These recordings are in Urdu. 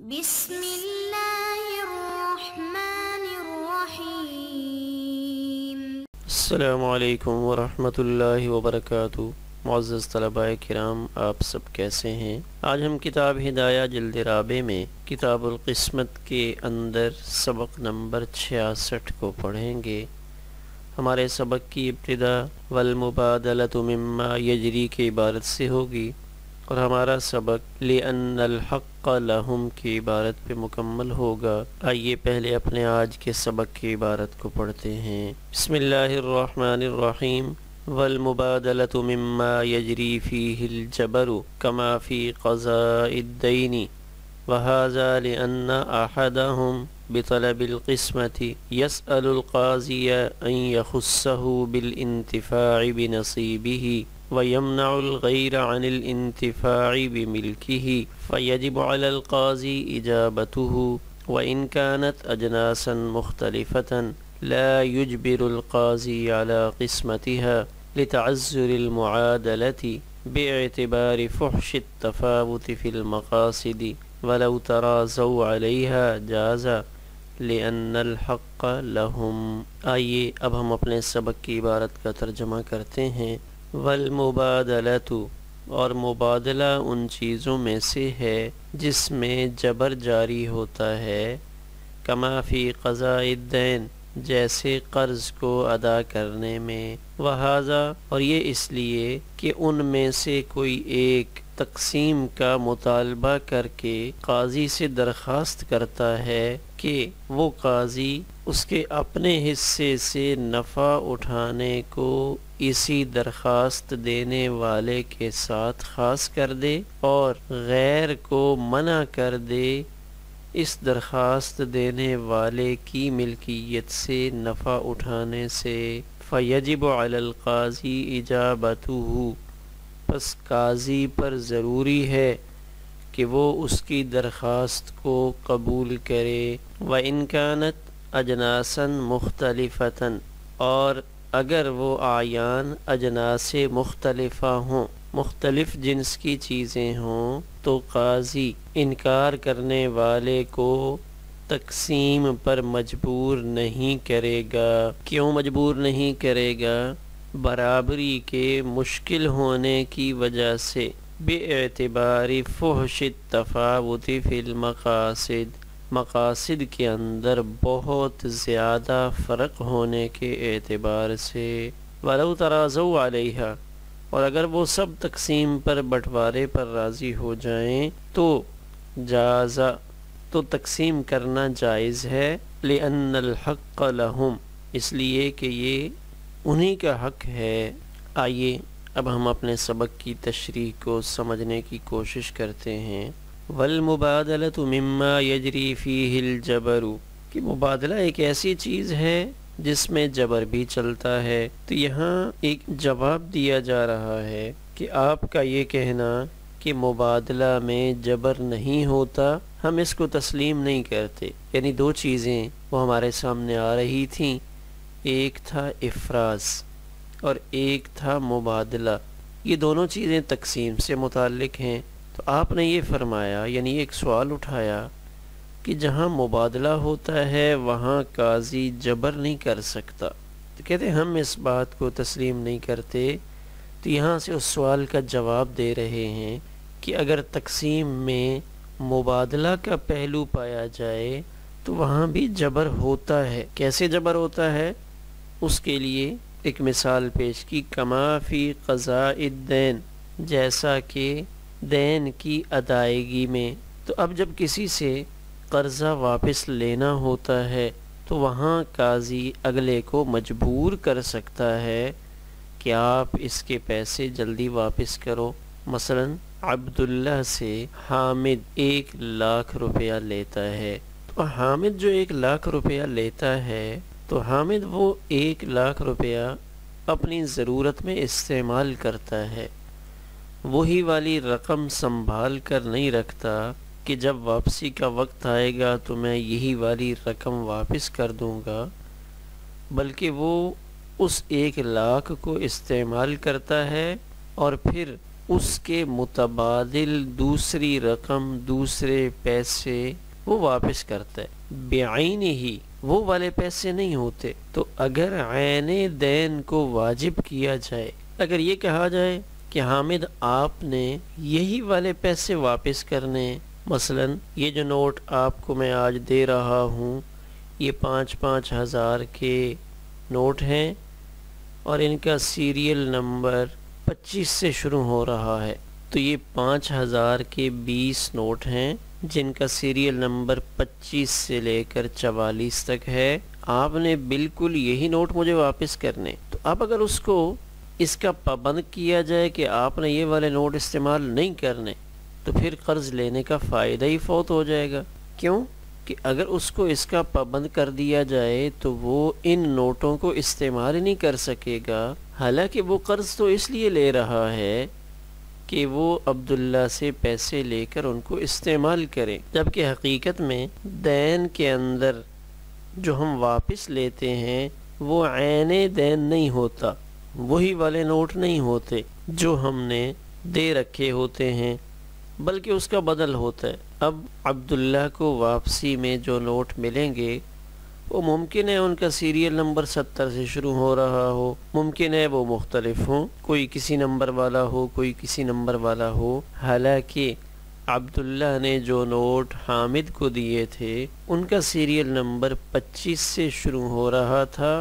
بسم اللہ الرحمن الرحیم۔ السلام علیکم ورحمۃ اللہ وبرکاتہ۔ معزز طلباء کرام، آپ سب کیسے ہیں؟ آج ہم کتاب ہدایہ جلد رابع میں کتاب القسمت کے اندر سبق نمبر 66 کو پڑھیں گے۔ ہمارے سبق کی ابتدا والمبادلۃ مما یجری کی عبارت سے ہوگی اور ہمارا سبق لِأَنَّ الْحَقَّ لَهُمْ کی عبارت پہ مکمل ہوگا۔ آئیے پہلے اپنے آج کے سبق کی عبارت کو پڑھتے ہیں۔ بسم اللہ الرحمن الرحیم۔ والمبادلۃ مما یجری فیہ الجبر کما فی قضاء الدین وهذا لأن أحدهم بطلب القسمة يسأل القاضي أن يخصه بالانتفاع بنصيبه ويمنع الغير عن الانتفاع بملكه فيجب على القاضي إجابته وإن كانت أجناسا مختلفة لا يجبر القاضي على قسمتها لتعذر المعادلة باعتبار فحش التفاوت في المقاصد ولو تراضوا عليها جاز لأن الحق لهم۔ آئیے اب ہم اپنے سبق کی عبارت کا ترجمہ کرتے ہیں۔ والمبادلۃ، اور مبادلہ ان چیزوں میں سے ہے جس میں جبر جاری ہوتا ہے، کما فی قضاء الدین، جیسے قرض کو ادا کرنے میں، وہذا، اور یہ اس لیے کہ ان میں سے کوئی ایک تقسیم کا مطالبہ کر کے قاضی سے درخواست کرتا ہے کہ وہ قاضی اس کے اپنے حصے سے نفع اٹھانے کو اسی درخواست دینے والے کے ساتھ خاص کر دے اور غیر کو منع کر دے اس درخواست دینے والے کی ملکیت سے نفع اٹھانے سے، فیجب علی القاضی اجابتہ، پس قاضی پر ضروری ہے کہ وہ اس کی درخواست کو قبول کرے۔ وَإِنْ كَانَتْ أَجْنَاسًا مُخْتَلِفَةً، اور اگر وہ اعیان اجناس مختلفہ ہوں، مختلف جنس کی چیزیں ہوں، تو قاضی انکار کرنے والے کو تقسیم پر مجبور نہیں کرے گا۔ کیوں مجبور نہیں کرے گا؟ برابری کے مشکل ہونے کی وجہ سے، باعتبار فحش التفاوت فی المقاصد، مقاصد کے اندر بہت زیادہ فرق ہونے کے اعتبار سے، ولو تراضوا علیہا، اور اگر وہ سب تقسیم پر بٹوارے پر راضی ہو جائیں تو جازا، تو تقسیم کرنا جائز ہے، لأن الحق لہم، اس لیے کہ یہ انہی کا حق ہے۔ آئیے اب ہم اپنے سبق کی تشریح کو سمجھنے کی کوشش کرتے ہیں۔ والمبادلۃ مما یجری فیہ الجبر، کہ مبادلہ ایک ایسی چیز ہے جس میں جبر بھی چلتا ہے۔ تو یہاں ایک جواب دیا جا رہا ہے کہ آپ کا یہ کہنا کہ مبادلہ میں جبر نہیں ہوتا، ہم اس کو تسلیم نہیں کرتے۔ یعنی دو چیزیں وہ ہمارے سامنے آ رہی تھیں، ایک تھا افراز اور ایک تھا مبادلہ، یہ دونوں چیزیں تقسیم سے متعلق ہیں۔ تو آپ نے یہ فرمایا، یعنی ایک سوال اٹھایا کہ جہاں مبادلہ ہوتا ہے وہاں قاضی جبر نہیں کر سکتا، تو کہتے ہیں ہم اس بات کو تسلیم نہیں کرتے۔ تو یہاں سے اس سوال کا جواب دے رہے ہیں کہ اگر تقسیم میں مبادلہ کا پہلو پایا جائے تو وہاں بھی جبر ہوتا ہے۔ کیسے جبر ہوتا ہے؟ اس کے لیے ایک مثال پیش کی، کما فی قضاء الدین، جیسا کہ دین کی ادائیگی میں۔ تو اب جب کسی سے قرضہ واپس لینا ہوتا ہے تو وہاں قاضی اگلے کو مجبور کر سکتا ہے کہ آپ اس کے پیسے جلدی واپس کرو۔ مثلا عبداللہ سے حامد 1,00,000 روپیہ لیتا ہے، تو حامد جو 1,00,000 روپیہ لیتا ہے تو حامد وہ 1,00,000 روپیہ اپنی ضرورت میں استعمال کرتا ہے، وہی والی رقم سنبھال کر نہیں رکھتا کہ جب واپسی کا وقت آئے گا تو میں یہی والی رقم واپس کر دوں گا، بلکہ وہ اس 1,00,000 کو استعمال کرتا ہے اور پھر اس کے متبادل دوسری رقم، دوسرے پیسے وہ واپس کرتا ہے، بعین ہی، وہ والے پیسے نہیں ہوتے۔ تو اگر عین دین کو واجب کیا جائے، اگر یہ کہا جائے کہ حامد آپ نے یہی والے پیسے واپس کرنے، مثلا یہ جو نوٹ آپ کو میں آج دے رہا ہوں یہ 5,000 کے نوٹ ہیں اور ان کا سیریل نمبر 25 سے شروع ہو رہا ہے، تو یہ 5,000 کے 20 نوٹ ہیں جن کا سیریل نمبر 25 سے لے کر 44 تک ہے، آپ نے بالکل یہی نوٹ مجھے واپس کرنے۔ تو اب اگر اس کو اس کا پابند کیا جائے کہ آپ نے یہ والے نوٹ استعمال نہیں کرنے، تو پھر قرض لینے کا فائدہ ہی فوت ہو جائے گا۔ کیوں کہ اگر اس کو اس کا پابند کر دیا جائے تو وہ ان نوٹوں کو استعمال نہیں کر سکے گا، حالانکہ وہ قرض تو اس لیے لے رہا ہے کہ وہ عبداللہ سے پیسے لے کر ان کو استعمال کریں، جبکہ حقیقت میں دین کے اندر جو ہم واپس لیتے ہیں وہ عین دین نہیں ہوتا، وہی والے نوٹ نہیں ہوتے جو ہم نے دے رکھے ہوتے ہیں، بلکہ اس کا بدل ہوتا ہے۔ اب عبداللہ کو واپسی میں جو نوٹ ملیں گے وہ ممکن ہے ان کا سیریل نمبر 70 سے شروع ہو رہا ہو، ممکن ہے وہ مختلف ہوں، کوئی کسی نمبر والا ہو، کوئی کسی نمبر والا ہو، حالانکہ عبداللہ نے جو نوٹ حامد کو دیے تھے ان کا سیریل نمبر 25 سے شروع ہو رہا تھا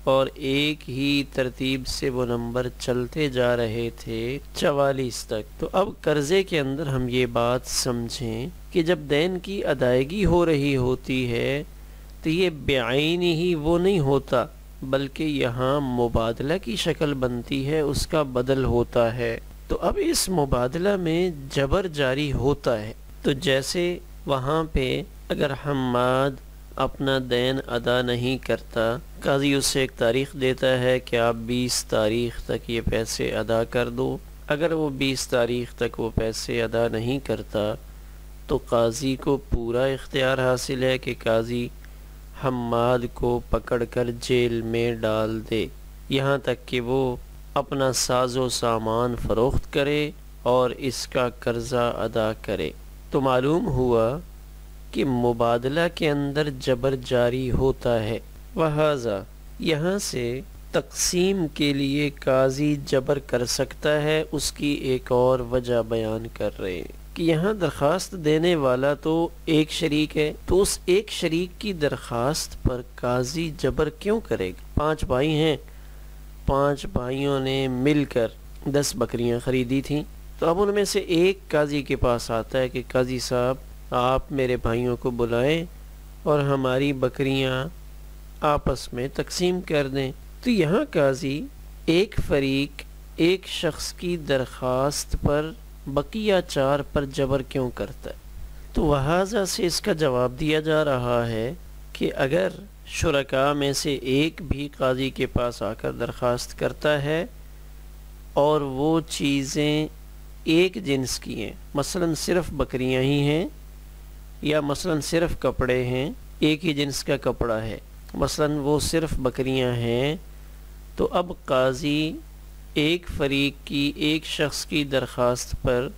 اور ایک ہی ترتیب سے وہ نمبر چلتے جا رہے تھے 44 تک۔ تو اب قرضے کے اندر ہم یہ بات سمجھیں کہ جب دین کی ادائیگی ہو رہی ہوتی ہے تو یہ بعین ہی وہ نہیں ہوتا، بلکہ یہاں مبادلہ کی شکل بنتی ہے، اس کا بدل ہوتا ہے۔ تو اب اس مبادلہ میں جبر جاری ہوتا ہے۔ تو جیسے وہاں پہ اگر حماد اپنا دین ادا نہیں کرتا، قاضی اس سے ایک تاریخ دیتا ہے کہ آپ 20 تاریخ تک یہ پیسے ادا کر دو، اگر وہ 20 تاریخ تک وہ پیسے ادا نہیں کرتا تو قاضی کو پورا اختیار حاصل ہے کہ قاضی حماد کو پکڑ کر جیل میں ڈال دے، یہاں تک کہ وہ اپنا ساز و سامان فروخت کرے اور اس کا قرضہ ادا کرے۔ تو معلوم ہوا کہ مبادلہ کے اندر جبر جاری ہوتا ہے، لہذا یہاں سے تقسیم کے لیے قاضی جبر کر سکتا ہے۔ اس کی ایک اور وجہ بیان کر رہے ہیں کہ یہاں درخواست دینے والا تو ایک شریک ہے، تو اس ایک شریک کی درخواست پر قاضی جبر کیوں کرے گا؟ 5 بھائی ہیں، 5 بھائیوں نے مل کر 10 بکریاں خریدی تھیں، تو اب ان میں سے ایک قاضی کے پاس آتا ہے کہ قاضی صاحب آپ میرے بھائیوں کو بلائیں اور ہماری بکریاں آپس میں تقسیم کر دیں۔ تو یہاں قاضی ایک فریق ایک شخص کی درخواست پر بقیہ 4 پر جبر کیوں کرتا ہے؟ تو لہٰذا سے اس کا جواب دیا جا رہا ہے کہ اگر شرکاء میں سے ایک بھی قاضی کے پاس آ کر درخواست کرتا ہے اور وہ چیزیں ایک جنس کی ہیں، مثلا صرف بکریاں ہی ہیں یا مثلا صرف کپڑے ہیں، ایک ہی جنس کا کپڑا ہے، مثلا وہ صرف بکریاں ہیں، تو اب قاضی ایک فریق کی ایک شخص کی درخواست پر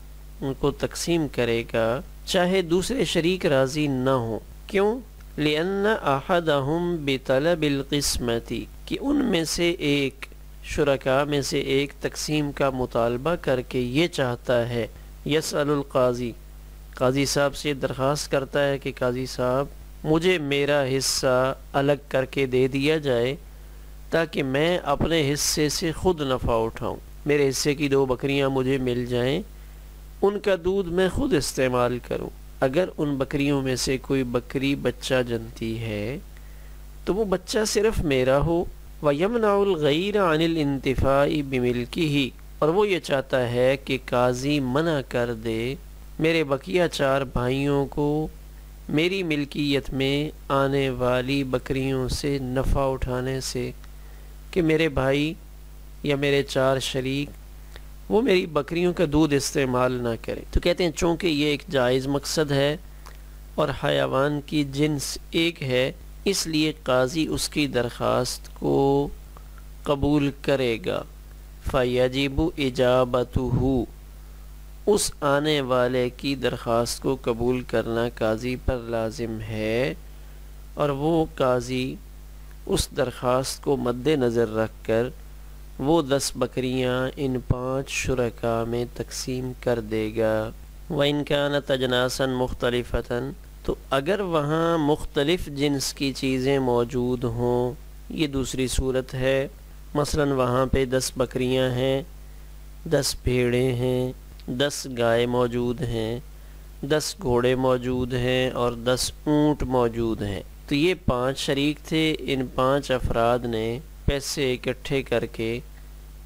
ان کو تقسیم کرے گا چاہے دوسرے شریک راضی نہ ہوں۔ کیوں؟ لأن احدهم بطلب القسمتی، کہ ان میں سے ایک شرکاء میں سے ایک تقسیم کا مطالبہ کر کے یہ چاہتا ہے، یسأل القاضی، قاضی صاحب سے درخواست کرتا ہے کہ قاضی صاحب مجھے میرا حصہ الگ کر کے دے دیا جائے تاکہ میں اپنے حصے سے خود نفع اٹھاؤں، میرے حصے کی 2 بکریاں مجھے مل جائیں، ان کا دودھ میں خود استعمال کروں۔ اگر ان بکریوں میں سے کوئی بکری بچہ جنتی ہے تو وہ بچہ صرف میرا ہو، وَيَمْنَعُ الْغَيْرَ عَنِ الْإِنْتِفَاءِ بِمِلْكِهِ، اور وہ یہ چاہتا ہے کہ قاضی منع کر دے میرے بقیہ 4 بھائیوں کو میری ملکیت میں آنے والی بکریوں سے نفع اٹھانے سے، کہ میرے بھائی یا میرے 4 شریک وہ میری بکریوں کا دودھ استعمال نہ کریں۔ تو کہتے ہیں چونکہ یہ ایک جائز مقصد ہے اور حیوان کی جنس ایک ہے، اس لیے قاضی اس کی درخواست کو قبول کرے گا۔ فَيَجِبُ إِجَابَتُهُ، اس آنے والے کی درخواست کو قبول کرنا قاضی پر لازم ہے، اور وہ قاضی اس درخواست کو مد نظر رکھ کر وہ 10 بکریاں ان 5 شرکاء میں تقسیم کر دے گا۔ وَإِنْ كَانَتْ أَجْنَاسًا مُخْتَلِفَةً، تو اگر وہاں مختلف جنس کی چیزیں موجود ہوں، یہ دوسری صورت ہے، مثلا وہاں پہ 10 بکریاں ہیں، 10 بھیڑیں ہیں، 10 گائے موجود ہیں، 10 گھوڑے موجود ہیں اور 10 اونٹ موجود ہیں۔ تو یہ 5 شریک تھے، ان 5 افراد نے پیسے اکٹھے کر کے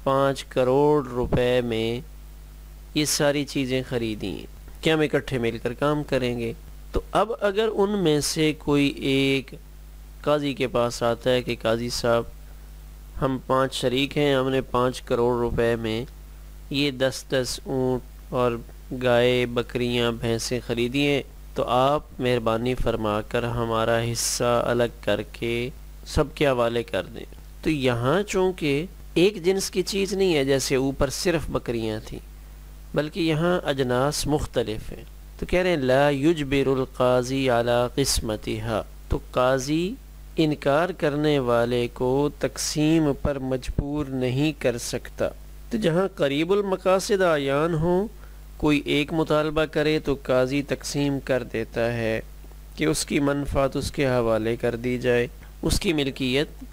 5 کروڑ روپے میں یہ ساری چیزیں خریدی ہیں کہ ہم اکٹھے مل کر کام کریں گے۔ تو اب اگر ان میں سے کوئی ایک قاضی کے پاس آتا ہے کہ قاضی صاحب ہم 5 شریک ہیں، ہم نے 5 کروڑ روپے میں یہ 10 اونٹ اور گائے بکریاں بھینسیں خریدی ہیں، تو آپ مہربانی فرما کر ہمارا حصہ الگ کر کے سب کے حوالے کر دیں۔ تو یہاں چونکہ ایک جنس کی چیز نہیں ہے جیسے اوپر صرف بکریاں تھیں، بلکہ یہاں اجناس مختلف ہیں، تو کہہ رہے ہیں لا یجبر القاضی علی قسمتها، تو قاضی انکار کرنے والے کو تقسیم پر مجبور نہیں کر سکتا۔ تو جہاں قریب المقاصد عیان ہوں، کوئی ایک مطالبہ کرے تو قاضی تقسیم کر دیتا ہے کہ اس کی منفعت اس کے حوالے کر دی جائے، اس کی ملکیت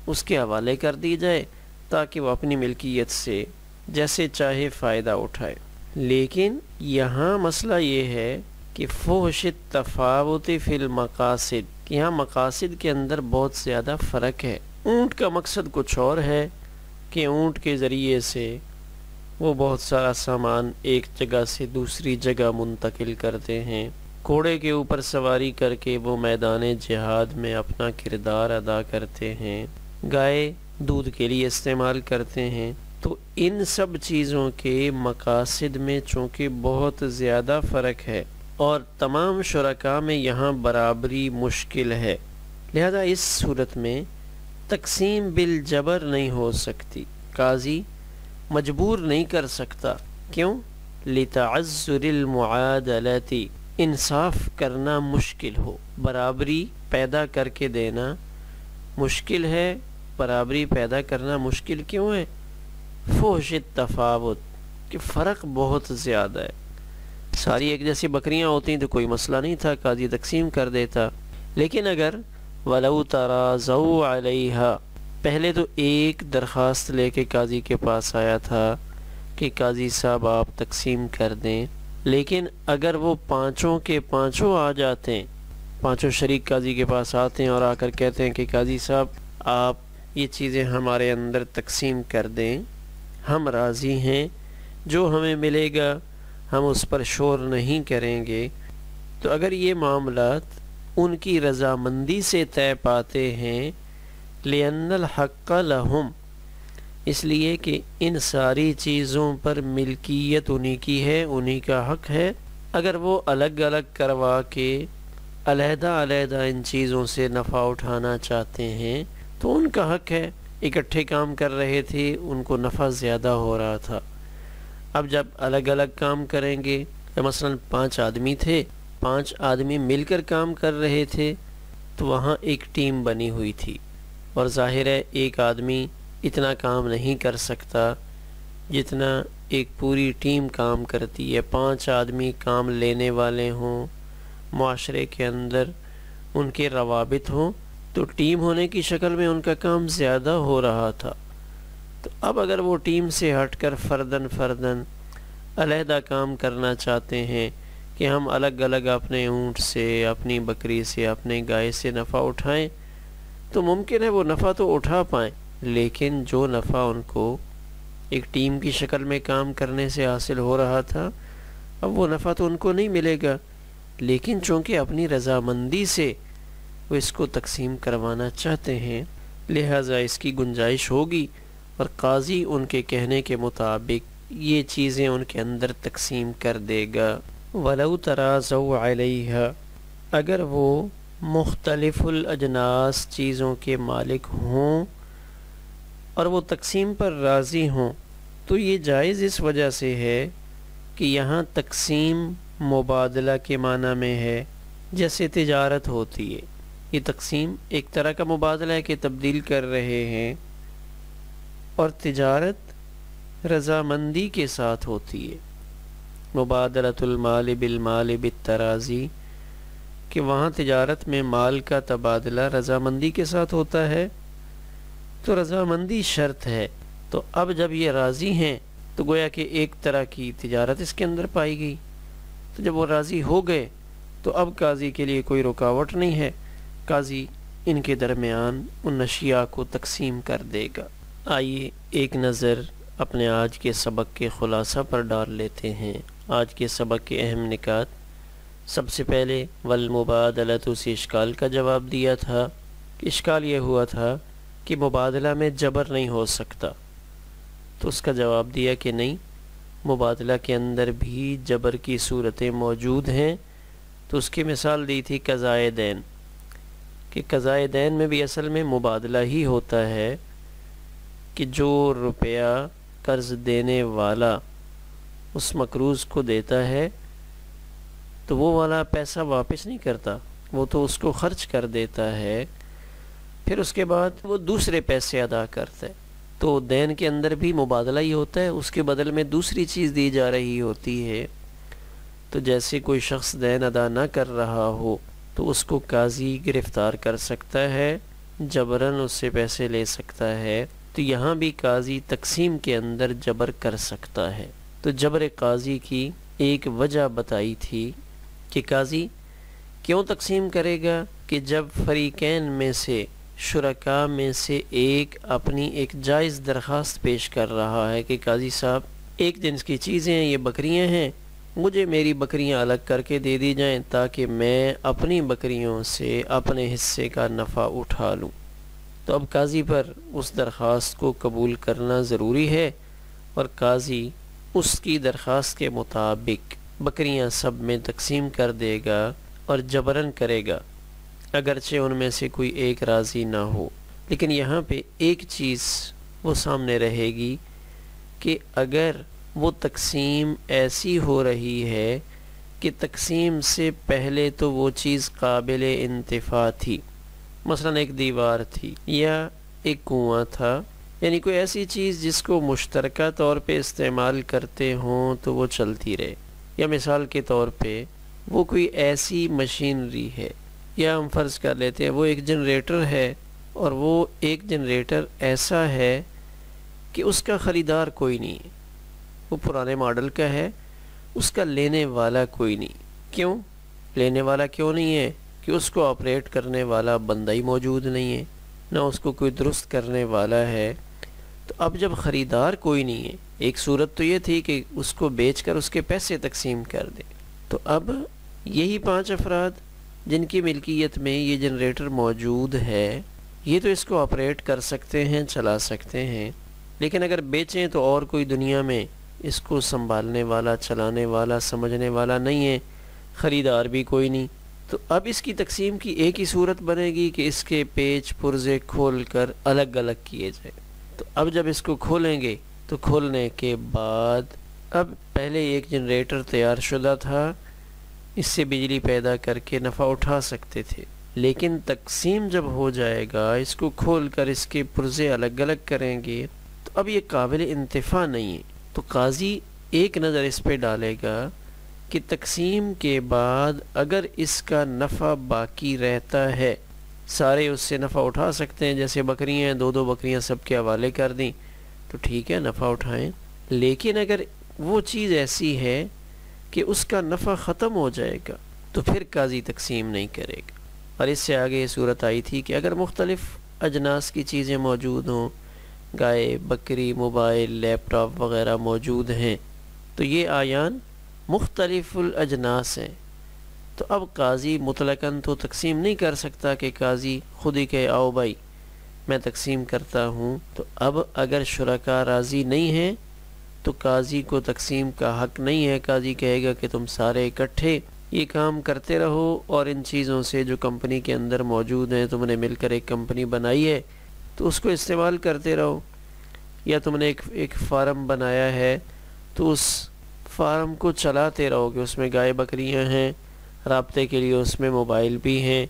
اس کے حوالے کر دی جائے تاکہ وہ اپنی ملکیت سے جیسے چاہے فائدہ اٹھائے۔ لیکن یہاں مسئلہ یہ ہے کہ فحش التفاوت فی المقاصد، یہاں مقاصد کے اندر بہت زیادہ فرق ہے۔ اونٹ کا مقصد کچھ اور ہے کہ اونٹ کے ذریعے سے وہ بہت سارا سامان ایک جگہ سے دوسری جگہ منتقل کرتے ہیں، گھوڑے کے اوپر سواری کر کے وہ میدان جہاد میں اپنا کردار ادا کرتے ہیں، گائے دودھ کے لیے استعمال کرتے ہیں۔ تو ان سب چیزوں کے مقاصد میں چونکہ بہت زیادہ فرق ہے اور تمام شرکاء میں یہاں برابری مشکل ہے، لہذا اس صورت میں تقسیم بالجبر نہیں ہو سکتی، قاضی مجبور نہیں کر سکتا۔ کیوں؟ لتعذر المعادلت، انصاف کرنا مشکل ہو، برابری پیدا کر کے دینا مشکل ہے۔ برابری پیدا کرنا مشکل کیوں ہے؟ فحش التفاوت، کہ فرق بہت زیادہ ہے۔ ساری ایک جیسی بکریاں ہوتی تو کوئی مسئلہ نہیں تھا، قاضی تقسیم کر دیتا، لیکن اگر وَلَوْ تَرَاضَوْا عَلَيْهَا، پہلے تو ایک درخواست لے کے قاضی کے پاس آیا تھا کہ قاضی صاحب آپ تقسیم کر دیں، لیکن اگر وہ 5 کے 5 آ جاتے ہیں، 5 شریک قاضی کے پاس آتے ہیں اور آ کر کہتے ہیں کہ قاضی صاحب آپ یہ چیزیں ہمارے اندر تقسیم کر دیں، ہم راضی ہیں، جو ہمیں ملے گا ہم اس پر شور نہیں کریں گے، تو اگر یہ معاملات ان کی رضامندی سے طے پاتے ہیں، لِأَنَّ الْحَقَّ لَهُمْ، اس لیے کہ ان ساری چیزوں پر ملکیت انہی کی ہے، انہی کا حق ہے، اگر وہ الگ الگ کروا کے علیحدہ علیحدہ ان چیزوں سے نفع اٹھانا چاہتے ہیں تو ان کا حق ہے۔ اکٹھے کام کر رہے تھے، ان کو نفع زیادہ ہو رہا تھا، اب جب الگ الگ کام کریں گے، مثلا 5 آدمی تھے، 5 آدمی مل کر کام کر رہے تھے، تو وہاں ایک ٹیم بنی ہوئی تھی، اور ظاہر ہے ایک آدمی اتنا کام نہیں کر سکتا جتنا ایک پوری ٹیم کام کرتی ہے۔ 5 آدمی کام لینے والے ہوں، معاشرے کے اندر ان کے روابط ہوں، تو ٹیم ہونے کی شکل میں ان کا کام زیادہ ہو رہا تھا۔ تو اب اگر وہ ٹیم سے ہٹ کر فرداً علیحدہ کام کرنا چاہتے ہیں کہ ہم الگ الگ اپنے اونٹ سے، اپنی بکری سے، اپنے گائے سے نفع اٹھائیں، تو ممکن ہے وہ نفع تو اٹھا پائیں، لیکن جو نفع ان کو ایک ٹیم کی شکل میں کام کرنے سے حاصل ہو رہا تھا، اب وہ نفع تو ان کو نہیں ملے گا، لیکن چونکہ اپنی رضامندی سے وہ اس کو تقسیم کروانا چاہتے ہیں، لہٰذا اس کی گنجائش ہوگی، اور قاضی ان کے کہنے کے مطابق یہ چیزیں ان کے اندر تقسیم کر دے گا۔ وَلَوْ تَرَاضَوْا عَلَيْهَا، اگر وہ مختلف الاجناس چیزوں کے مالک ہوں اور وہ تقسیم پر راضی ہوں، تو یہ جائز اس وجہ سے ہے کہ یہاں تقسیم مبادلہ کے معنی میں ہے، جیسے تجارت ہوتی ہے۔ یہ تقسیم ایک طرح کا مبادلہ ہے کہ تبدیل کر رہے ہیں، اور تجارت رضامندی کے ساتھ ہوتی ہے۔ مبادلۃ المال بالمال بالتراضی، کہ وہاں تجارت میں مال کا تبادلہ رضامندی کے ساتھ ہوتا ہے، تو رضامندی شرط ہے۔ تو اب جب یہ راضی ہیں تو گویا کہ ایک طرح کی تجارت اس کے اندر پائی گئی، تو جب وہ راضی ہو گئے تو اب قاضی کے لیے کوئی رکاوٹ نہیں ہے، قاضی ان کے درمیان ان اشیاء کو تقسیم کر دے گا۔ آئیے ایک نظر اپنے آج کے سبق کے خلاصہ پر ڈال لیتے ہیں۔ آج کے سبق کے اہم نکات: سب سے پہلے والمبادلۃ سے اشکال کا جواب دیا تھا کہ اشکال یہ ہوا تھا کہ مبادلہ میں جبر نہیں ہو سکتا، تو اس کا جواب دیا کہ نہیں، مبادلہ کے اندر بھی جبر کی صورتیں موجود ہیں۔ تو اس کی مثال دی تھی قضائے دین، کہ قضائے دین میں بھی اصل میں مبادلہ ہی ہوتا ہے کہ جو روپیہ قرض دینے والا اس مقروض کو دیتا ہے تو وہ والا پیسہ واپس نہیں کرتا، وہ تو اس کو خرچ کر دیتا ہے، پھر اس کے بعد وہ دوسرے پیسے ادا کرتا ہے۔ تو دین کے اندر بھی مبادلہ ہی ہوتا ہے، اس کے بدل میں دوسری چیز دی جا رہی ہوتی ہے۔ تو جیسے کوئی شخص دین ادا نہ کر رہا ہو تو اس کو قاضی گرفتار کر سکتا ہے، جبراً اس سے پیسے لے سکتا ہے۔ تو یہاں بھی قاضی تقسیم کے اندر جبر کر سکتا ہے۔ تو جبر قاضی کی ایک وجہ بتائی تھی کہ قاضی کیوں تقسیم کرے گا کہ جب فریقین میں سے شرکاء میں سے ایک اپنی ایک جائز درخواست پیش کر رہا ہے کہ قاضی صاحب ایک جنس کی چیزیں ہیں، یہ بکریاں ہیں، مجھے میری بکریاں الگ کر کے دے دی جائیں تاکہ میں اپنی بکریوں سے اپنے حصے کا نفع اٹھا لوں۔ تو اب قاضی پر اس درخواست کو قبول کرنا ضروری ہے، اور قاضی اس کی درخواست کے مطابق بکریاں سب میں تقسیم کر دے گا اور جبراً کرے گا، اگرچہ ان میں سے کوئی ایک راضی نہ ہو۔ لیکن یہاں پہ ایک چیز وہ سامنے رہے گی کہ اگر وہ تقسیم ایسی ہو رہی ہے کہ تقسیم سے پہلے تو وہ چیز قابل انتفاع تھی، مثلا ایک دیوار تھی یا ایک کنواں تھا، یعنی کوئی ایسی چیز جس کو مشترکہ طور پہ استعمال کرتے ہوں تو وہ چلتی رہے، یا مثال کے طور پہ وہ کوئی ایسی مشینری ہے، یا ہم فرض کر لیتے ہیں وہ ایک جنریٹر ہے، اور وہ ایک جنریٹر ایسا ہے کہ اس کا خریدار کوئی نہیں ہے، وہ پرانے ماڈل کا ہے، اس کا لینے والا کوئی نہیں۔ کیوں لینے والا کیوں نہیں ہے؟ کہ اس کو آپریٹ کرنے والا بندہ ہی موجود نہیں ہے، نہ اس کو کوئی درست کرنے والا ہے۔ تو اب جب خریدار کوئی نہیں ہے، ایک صورت تو یہ تھی کہ اس کو بیچ کر اس کے پیسے تقسیم کر دے، تو اب یہی 5 افراد جن کی ملکیت میں یہ جنریٹر موجود ہے، یہ تو اس کو آپریٹ کر سکتے ہیں، چلا سکتے ہیں، لیکن اگر بیچیں تو اور کوئی دنیا میں اس کو سنبھالنے والا، چلانے والا، سمجھنے والا نہیں ہے، خریدار بھی کوئی نہیں۔ تو اب اس کی تقسیم کی ایک ہی صورت بنے گی کہ اس کے پیچ پرزے کھول کر الگ الگ کیے جائیں۔ تو اب جب اس کو کھولیں گے تو کھولنے کے بعد اب پہلے ایک جنریٹر تیار شدہ تھا، اس سے بجلی پیدا کر کے نفع اٹھا سکتے تھے، لیکن تقسیم جب ہو جائے گا، اس کو کھول کر اس کے پرزے الگ الگ کریں گے تو اب یہ قابل انتفاع نہیں ہے۔ تو قاضی ایک نظر اس پہ ڈالے گا کہ تقسیم کے بعد اگر اس کا نفع باقی رہتا ہے، سارے اس سے نفع اٹھا سکتے ہیں، جیسے بکریاں ہیں، 2 بکریاں سب کے حوالے کر دیں تو ٹھیک ہے، نفع اٹھائیں۔ لیکن اگر وہ چیز ایسی ہے کہ اس کا نفع ختم ہو جائے گا تو پھر قاضی تقسیم نہیں کرے گا۔ اور اس سے آگے یہ صورت آئی تھی کہ اگر مختلف اجناس کی چیزیں موجود ہوں، گائے، بکری، موبائل، لیپ ٹاپ وغیرہ موجود ہیں، تو یہ آیان مختلف الاجناس ہیں، تو اب قاضی مطلقاً تو تقسیم نہیں کر سکتا کہ قاضی خود ہی کہے آؤ بھائی میں تقسیم کرتا ہوں۔ تو اب اگر شرکاء راضی نہیں ہیں تو قاضی کو تقسیم کا حق نہیں ہے، قاضی کہے گا کہ تم سارے اکٹھے یہ کام کرتے رہو، اور ان چیزوں سے جو کمپنی کے اندر موجود ہیں، تم نے مل کر ایک کمپنی بنائی ہے تو اس کو استعمال کرتے رہو، یا تم نے ایک فارم بنایا ہے تو اس فارم کو چلاتے رہو گے، اس میں گائے بکریاں ہیں، رابطے کے لیے اس میں موبائل بھی ہیں،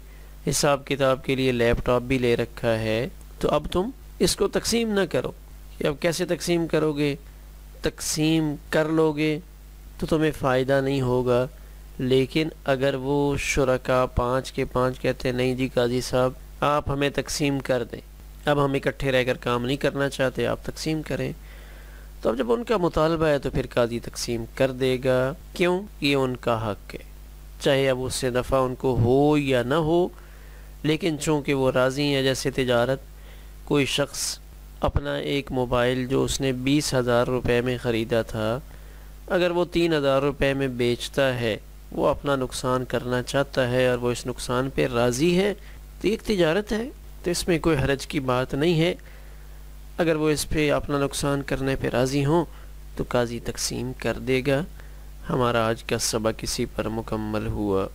حساب کتاب کے لیے لیپ ٹاپ بھی لے رکھا ہے، تو اب تم اس کو تقسیم نہ کرو کہ اب کیسے تقسیم کرو گے؟ تقسیم کر لو گے تو تمہیں فائدہ نہیں ہوگا، لیکن اگر وہ شرکا 5 کے 5 کہتے ہیں نہیں جی قاضی صاحب آپ ہمیں تقسیم کر دیں، اب ہم اکٹھے رہ کر کام نہیں کرنا چاہتے، آپ تقسیم کریں، تو اب جب ان کا مطالبہ ہے تو پھر قاضی تقسیم کر دے گا۔ کیوں؟ یہ ان کا حق ہے، چاہے اب اس سے نفع ان کو ہو یا نہ ہو، لیکن چونکہ وہ راضی ہیں۔ جیسے تجارت، کوئی شخص اپنا ایک موبائل جو اس نے 20,000 روپے میں خریدا تھا، اگر وہ 3,000 روپے میں بیچتا ہے، وہ اپنا نقصان کرنا چاہتا ہے اور وہ اس نقصان پہ راضی ہے، تو ایک تجارت ہے، تو اس میں کوئی حرج کی بات نہیں ہے۔ اگر وہ اس پہ اپنا نقصان کرنے پہ راضی ہوں تو قاضی تقسیم کر دے گا۔ ہمارا آج کا سبق اسی پر مکمل ہوا۔